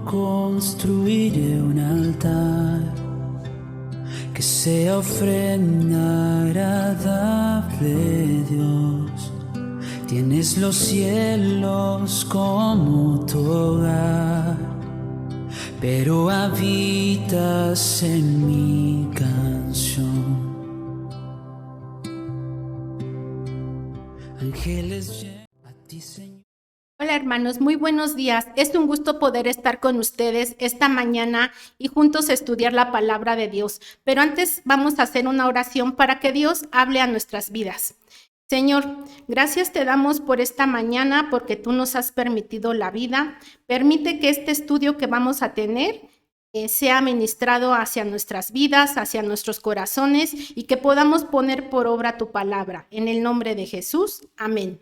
construiré un altar que sea ofrenda agradable, Dios. Tienes los cielos como tu hogar, pero habitas en mi canción. Ángeles, a ti, Señor. Hola hermanos, muy buenos días. Es un gusto poder estar con ustedes esta mañana y juntos estudiar la palabra de Dios. Pero antes vamos a hacer una oración para que Dios hable a nuestras vidas. Señor, gracias te damos por esta mañana porque tú nos has permitido la vida. Permite que este estudio que vamos a tener sea ministrado hacia nuestras vidas, hacia nuestros corazones y que podamos poner por obra tu palabra. En el nombre de Jesús, amén.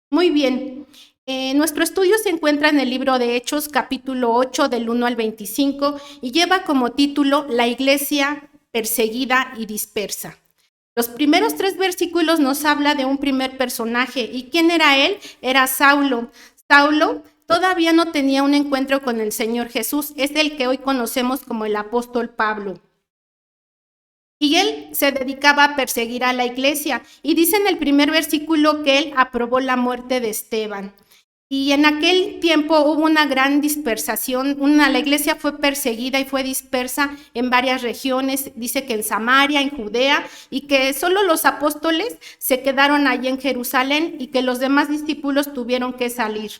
Muy bien. Nuestro estudio se encuentra en el libro de Hechos, capítulo 8, del 1 al 25, y lleva como título La iglesia perseguida y dispersa. Los primeros 3 versículos nos habla de un primer personaje. ¿Y quién era él? Era Saulo. Saulo todavía no tenía un encuentro con el Señor Jesús. Es el que hoy conocemos como el apóstol Pablo. Y él se dedicaba a perseguir a la iglesia. Y dice en el primer versículo que él aprobó la muerte de Esteban. Y en aquel tiempo hubo una gran dispersación, la iglesia fue perseguida y fue dispersa en varias regiones, dice que en Samaria, en Judea, y que solo los apóstoles se quedaron allí en Jerusalén y que los demás discípulos tuvieron que salir.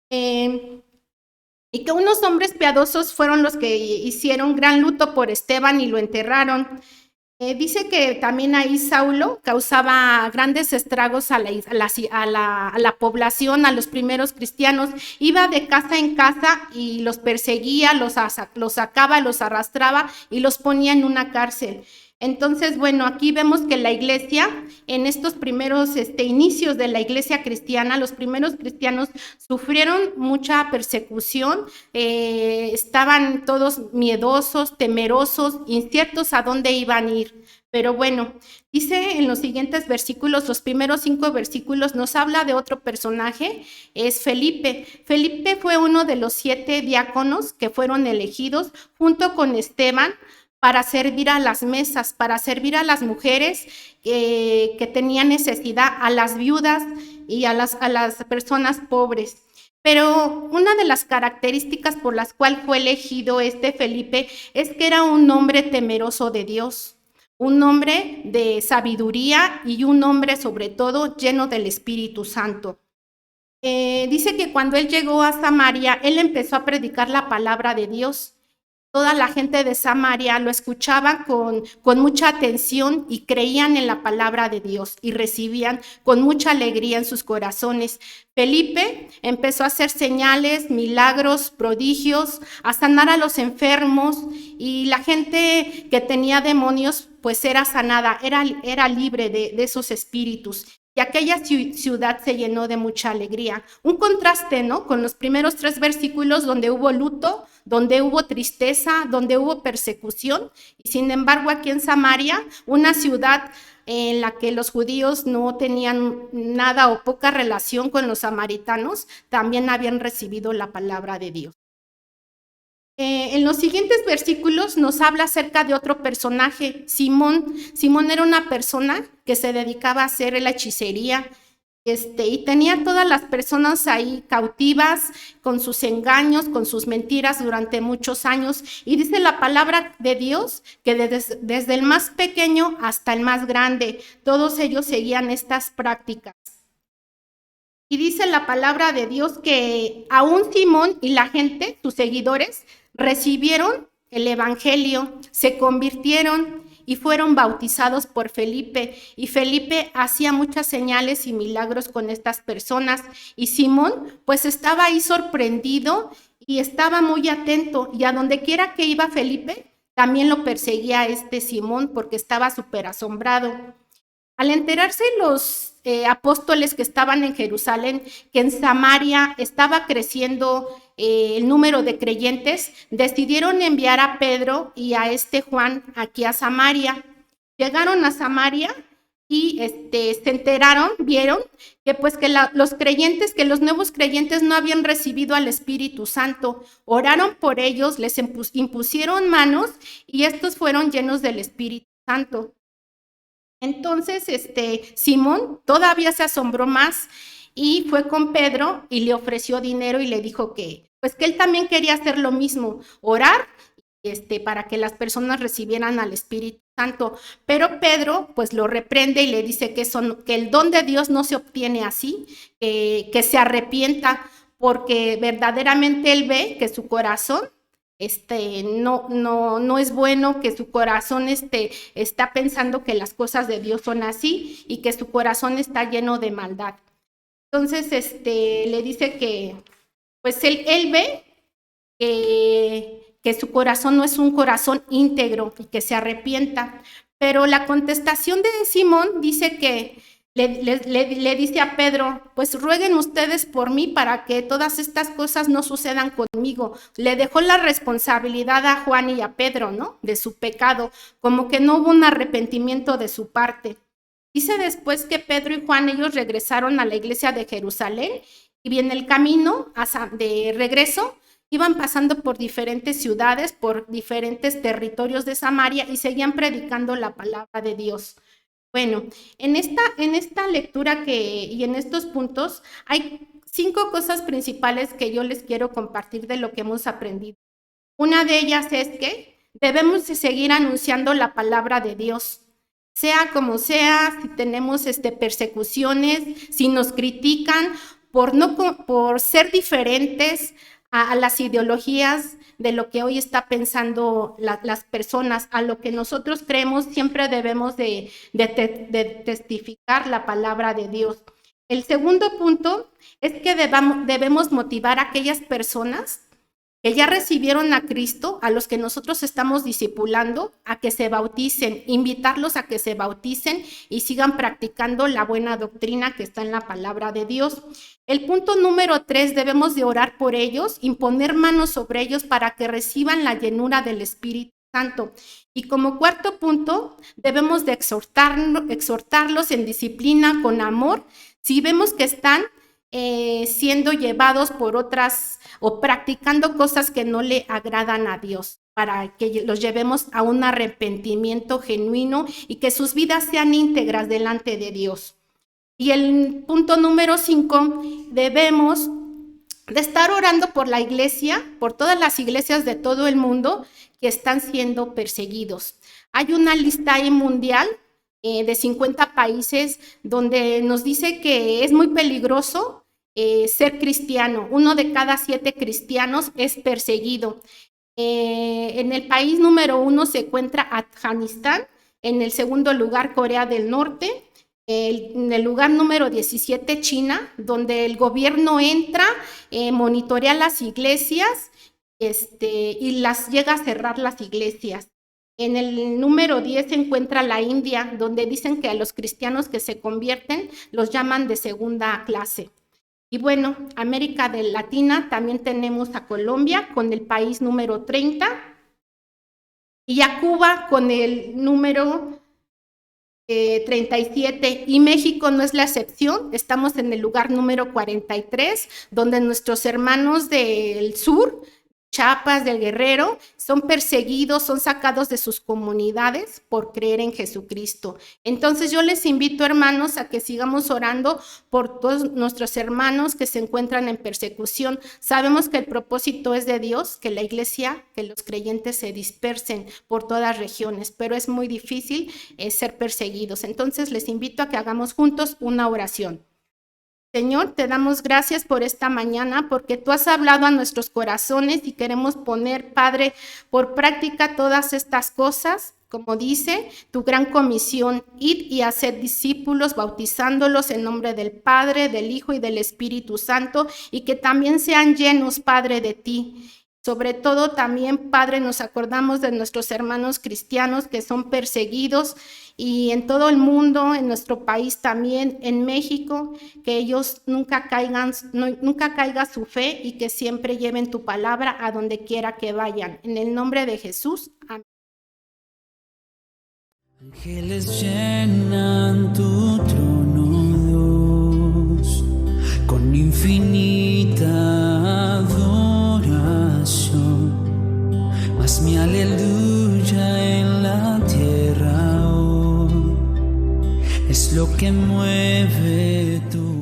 Y que unos hombres piadosos fueron los que hicieron gran luto por Esteban y lo enterraron. Dice que también ahí Saulo causaba grandes estragos a la población, a los primeros cristianos. Iba de casa en casa y los perseguía, los sacaba, los arrastraba y los ponía en una cárcel. Entonces, bueno, aquí vemos que la iglesia, en estos primeros inicios de la iglesia cristiana, los primeros cristianos sufrieron mucha persecución, estaban todos miedosos, temerosos, inciertos a dónde iban a ir. Pero bueno, dice en los siguientes versículos, los primeros 5 versículos, nos habla de otro personaje, es Felipe. Felipe fue uno de los 7 diáconos que fueron elegidos junto con Esteban, para servir a las mesas, para servir a las mujeres que tenían necesidad, a las viudas y a las personas pobres. Pero una de las características por las cuales fue elegido Felipe es que era un hombre temeroso de Dios, un hombre de sabiduría y un hombre sobre todo lleno del Espíritu Santo. Dice que cuando él llegó a Samaria, él empezó a predicar la palabra de Dios. Toda la gente de Samaria lo escuchaba con mucha atención y creían en la palabra de Dios y recibían con mucha alegría en sus corazones. Felipe empezó a hacer señales, milagros, prodigios, a sanar a los enfermos y la gente que tenía demonios pues era sanada, era libre de esos espíritus. Y aquella ciudad se llenó de mucha alegría. Un contraste, ¿no? Con los primeros 3 versículos donde hubo luto, donde hubo tristeza, donde hubo persecución. Y sin embargo, aquí en Samaria, una ciudad en la que los judíos no tenían nada o poca relación con los samaritanos, también habían recibido la palabra de Dios. En los siguientes versículos nos habla acerca de otro personaje, Simón. Simón era una persona que se dedicaba a hacer la hechicería, y tenía todas las personas ahí cautivas con sus engaños, con sus mentiras durante muchos años. Y dice la palabra de Dios que desde el más pequeño hasta el más grande, todos ellos seguían estas prácticas. Y dice la palabra de Dios que aún Simón y la gente, sus seguidores, recibieron el evangelio, se convirtieron y fueron bautizados por Felipe. Y Felipe hacía muchas señales y milagros con estas personas. Y Simón pues estaba ahí sorprendido y estaba muy atento. Y a donde quiera que iba Felipe, también lo perseguía Simón porque estaba súper asombrado. Al enterarse los apóstoles que estaban en Jerusalén, que en Samaria estaba creciendo el número de creyentes, decidieron enviar a Pedro y a Juan aquí a Samaria. Llegaron a Samaria y se enteraron, vieron que pues que los creyentes, que los nuevos creyentes no habían recibido al Espíritu Santo. Oraron por ellos, les impusieron manos y estos fueron llenos del Espíritu Santo. Entonces, Simón todavía se asombró más y fue con Pedro y le ofreció dinero y le dijo que, pues que él también quería hacer lo mismo, orar, para que las personas recibieran al Espíritu Santo. Pero Pedro, pues lo reprende y le dice que el don de Dios no se obtiene así, que se arrepienta, porque verdaderamente él ve que su corazón no es bueno, que su corazón está pensando que las cosas de Dios son así y que su corazón está lleno de maldad. Entonces, le dice que, pues él ve que su corazón no es un corazón íntegro y que se arrepienta. Pero la contestación de Simón dice que le dice a Pedro, pues rueguen ustedes por mí para que todas estas cosas no sucedan conmigo. Le dejó la responsabilidad a Juan y a Pedro, ¿no? De su pecado, como que no hubo un arrepentimiento de su parte. Dice después que Pedro y Juan, ellos regresaron a la iglesia de Jerusalén y en el camino de regreso iban pasando por diferentes ciudades, por diferentes territorios de Samaria y seguían predicando la palabra de Dios. Bueno, en esta lectura y en estos puntos hay 5 cosas principales que yo les quiero compartir de lo que hemos aprendido. Una de ellas es que debemos de seguir anunciando la palabra de Dios, sea como sea, si tenemos persecuciones, si nos critican por ser diferentes a las ideologías de lo que hoy está pensando las personas, a lo que nosotros creemos, siempre debemos de testificar la palabra de Dios. El segundo punto es que debemos motivar a aquellas personas que ya recibieron a Cristo, a los que nosotros estamos discipulando, a que se bauticen, invitarlos a que se bauticen y sigan practicando la buena doctrina que está en la palabra de Dios. El punto número 3, debemos de orar por ellos, imponer manos sobre ellos para que reciban la llenura del Espíritu Santo. Y como cuarto punto, debemos de exhortarlos en disciplina, con amor, si vemos que están siendo llevados por otras o practicando cosas que no le agradan a Dios, para que los llevemos a un arrepentimiento genuino y que sus vidas sean íntegras delante de Dios. Y el punto número 5, debemos de estar orando por la iglesia, por todas las iglesias de todo el mundo que están siendo perseguidos. Hay una lista ahí mundial de 50 países donde nos dice que es muy peligroso ser cristiano. 1 de cada 7 cristianos es perseguido. En el país número 1 se encuentra Afganistán, en el segundo lugar Corea del Norte, en el lugar número 17 China, donde el gobierno entra, monitorea las iglesias y las llega a cerrar las iglesias. En el número 10 se encuentra la India, donde dicen que a los cristianos que se convierten los llaman de segunda clase. Y bueno, América Latina también tenemos a Colombia con el país número 30 y a Cuba con el número 37, y México no es la excepción. Estamos en el lugar número 43, donde nuestros hermanos del sur, Chiapas, del Guerrero, son perseguidos, son sacados de sus comunidades por creer en Jesucristo. Entonces yo les invito, hermanos, a que sigamos orando por todos nuestros hermanos que se encuentran en persecución. Sabemos que el propósito es de Dios, que la iglesia, que los creyentes se dispersen por todas regiones, pero es muy difícil ser perseguidos. Entonces les invito a que hagamos juntos una oración. Señor, te damos gracias por esta mañana, porque tú has hablado a nuestros corazones y queremos poner, Padre, por práctica todas estas cosas. Como dice tu gran comisión, id y haced discípulos, bautizándolos en nombre del Padre, del Hijo y del Espíritu Santo, y que también sean llenos, Padre, de ti. Sobre todo también, Padre, nos acordamos de nuestros hermanos cristianos que son perseguidos y en todo el mundo, en nuestro país también, en México, que ellos nunca caiga su fe y que siempre lleven tu palabra a donde quiera que vayan. En el nombre de Jesús, amén. Ángeles llenan tu trono, Dios, con infinita adoración. Mas mi aleluya en la tierra hoy es lo que mueve tu